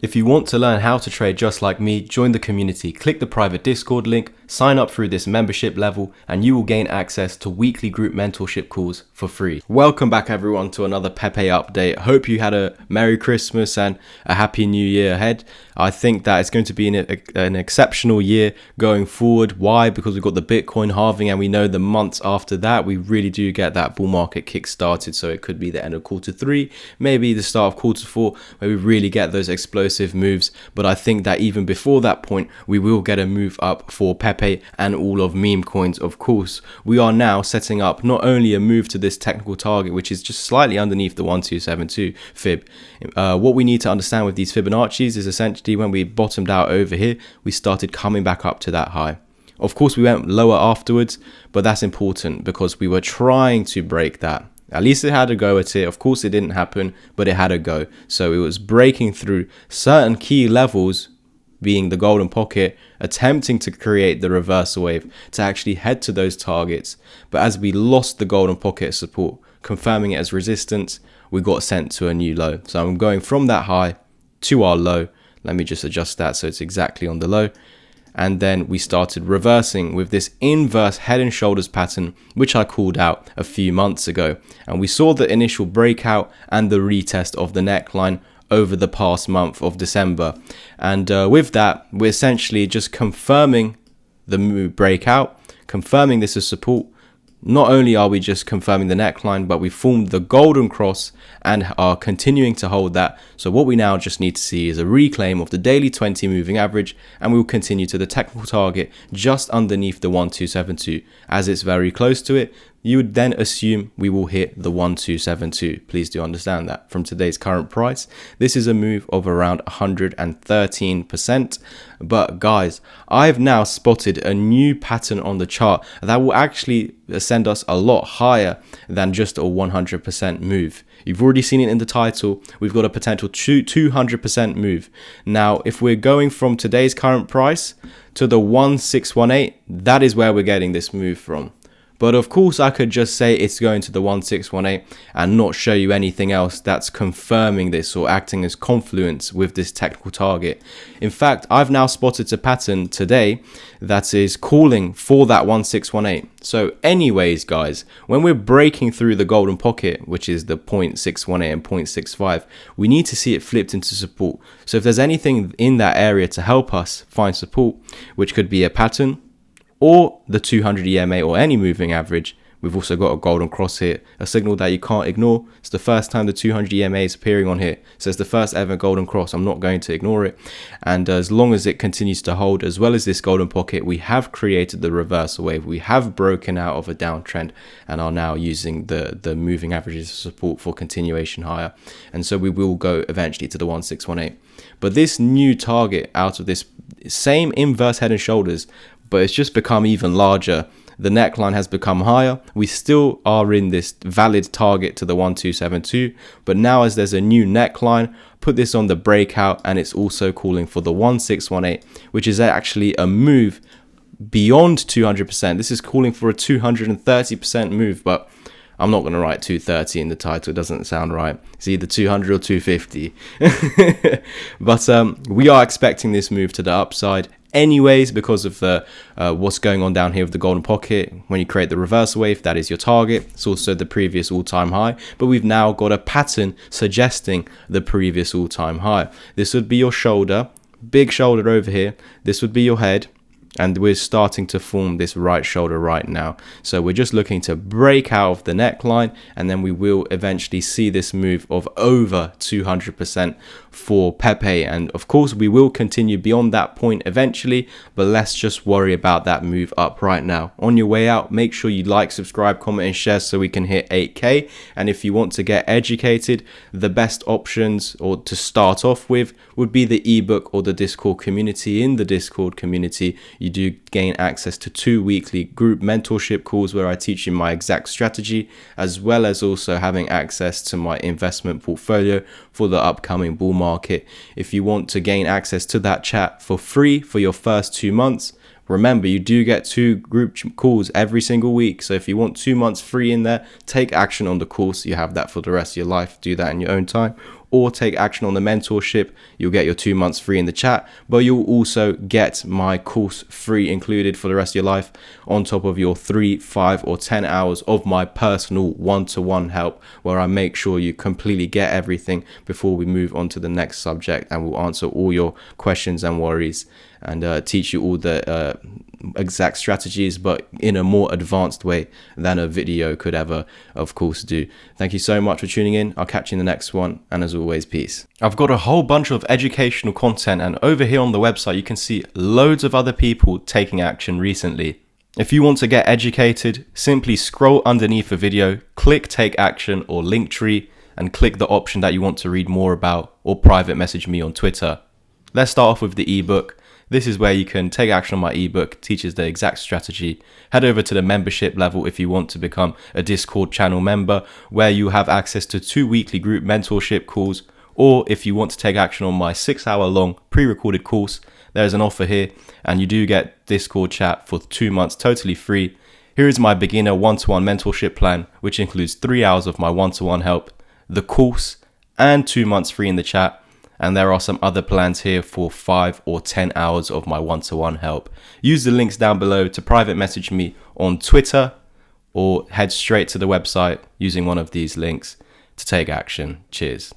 If you want to learn how to trade just like me, join the community, click the private Discord link, sign up through this membership level, and you will gain access to weekly group mentorship calls for free. Welcome back everyone to another Pepe update. Hope you had a Merry Christmas and a Happy New Year ahead. I think that it's going to be an exceptional year going forward. Why? Because we've got the Bitcoin halving, and we know the months after that, we really do get that bull market kick started. So it could be the end of quarter 3, maybe the start of quarter 4, where we really get those explosive moves. But I think that even before that point, we will get a move up for Pepe and all of meme coins. Of course, we are now setting up not only a move to this technical target, which is just slightly underneath the 1272 fib. What we need to understand with these Fibonacci's is essentially when we bottomed out over here, we started coming back up to that high. Of course, we went lower afterwards, but that's important because we were trying to break that. At least it had a go at it. Of course, it didn't happen, but it had a go. So it was breaking through certain key levels, being the golden pocket, attempting to create the reversal wave to actually head to those targets. But as we lost the golden pocket support, confirming it as resistance, we got sent to a new low. So I'm going from that high to our low. Let me just adjust that so it's exactly on the low. And then we started reversing with this inverse head and shoulders pattern, which I called out a few months ago. And we saw the initial breakout and the retest of the neckline over the past month of December. And with that, we're essentially just confirming the move breakout, confirming this as support. Not only are we just confirming the neckline, but we formed the golden cross and are continuing to hold that. So what we now just need to see is a reclaim of the daily 20 moving average, and we will continue to the technical target just underneath the 1272. As it's very close to it, you would then assume we will hit the 1272. Please do understand that from today's current price, this is a move of around 113%. But guys, I've now spotted a new pattern on the chart that will actually send us a lot higher than just a 100% move. You've already seen it in the title. We've got a potential 200% move. Now, if we're going from today's current price to the 1618, that is where we're getting this move from. But of course, I could just say it's going to the 1618 and not show you anything else that's confirming this or acting as confluence with this technical target. In fact, I've now spotted a pattern today that is calling for that 1618. So anyways, guys, when we're breaking through the golden pocket, which is the 0.618 and 0.65, we need to see it flipped into support. So if there's anything in that area to help us find support, which could be a pattern, or the 200 EMA or any moving average, we've also got a golden cross here, a signal that you can't ignore. It's the first time the 200 EMA is appearing on here. So it's the first ever golden cross. I'm not going to ignore it. And as long as it continues to hold, as well as this golden pocket, we have created the reversal wave. We have broken out of a downtrend and are now using the moving averages as support for continuation higher. And so we will go eventually to the 1618. But this new target out of this same inverse head and shoulders, but it's just become even larger. The neckline has become higher. We still are in this valid target to the 1272, but now as there's a new neckline, put this on the breakout, and it's also calling for the 1618, which is actually a move beyond 200%. This is calling for a 230% move, but I'm not going to write 230 in the title. It doesn't sound right. It's either 200 or 250. But we are expecting this move to the upside anyways, because of the what's going on down here with the golden pocket. When you create the reversal wave, that is your target. It's also the previous all-time high, but we've now got a pattern suggesting the previous all-time high. This would be your shoulder, big shoulder over here. This would be your head, and we're starting to form this right shoulder right now. So we're just looking to break out of the neckline, and then we will eventually see this move of over 200% for Pepe. And of course, we will continue beyond that point eventually, but let's just worry about that move up right now. On your way out, make sure you like, subscribe, comment, and share so we can hit 8K. And if you want to get educated, the best options or to start off with would be the ebook or the Discord community. In the Discord community, you do gain access to 2 weekly group mentorship calls where I teach you my exact strategy, as well as also having access to my investment portfolio for the upcoming bull market. If you want to gain access to that chat for free for your first 2 months, remember, you do get 2 group calls every single week. So if you want 2 months free in there, take action on the course. You have that for the rest of your life. Do that in your own time. or take action on the mentorship, you'll get your 2 months free in the chat, but you'll also get my course free included for the rest of your life, on top of your 3, 5, or 10 hours of my personal one-to-one help, where I make sure you completely get everything before we move on to the next subject, and we'll answer all your questions and worries and teach you all the exact strategies, but in a more advanced way than a video could ever, of course, do. Thank you so much for tuning in. I'll catch you in the next one, and as always, peace. I've got a whole bunch of educational content, and over here on the website you can see loads of other people taking action recently. If you want to get educated, simply scroll underneath the video, click take action or Linktree, and click the option that you want to read more about, or private message me on Twitter. Let's start off with the ebook. This is where you can take action on my ebook, teaches the exact strategy. Head over to the membership level if you want to become a Discord channel member, where you have access to 2 weekly group mentorship calls, or if you want to take action on my 6-hour long pre-recorded course, there's an offer here, and you do get Discord chat for 2 months totally free. Here is my beginner one-to-one mentorship plan, which includes 3 hours of my one-to-one help, the course, and 2 months free in the chat. And there are some other plans here for 5 or 10 hours of my one-to-one help. Use the links down below to private message me on Twitter, or head straight to the website using one of these links to take action. Cheers.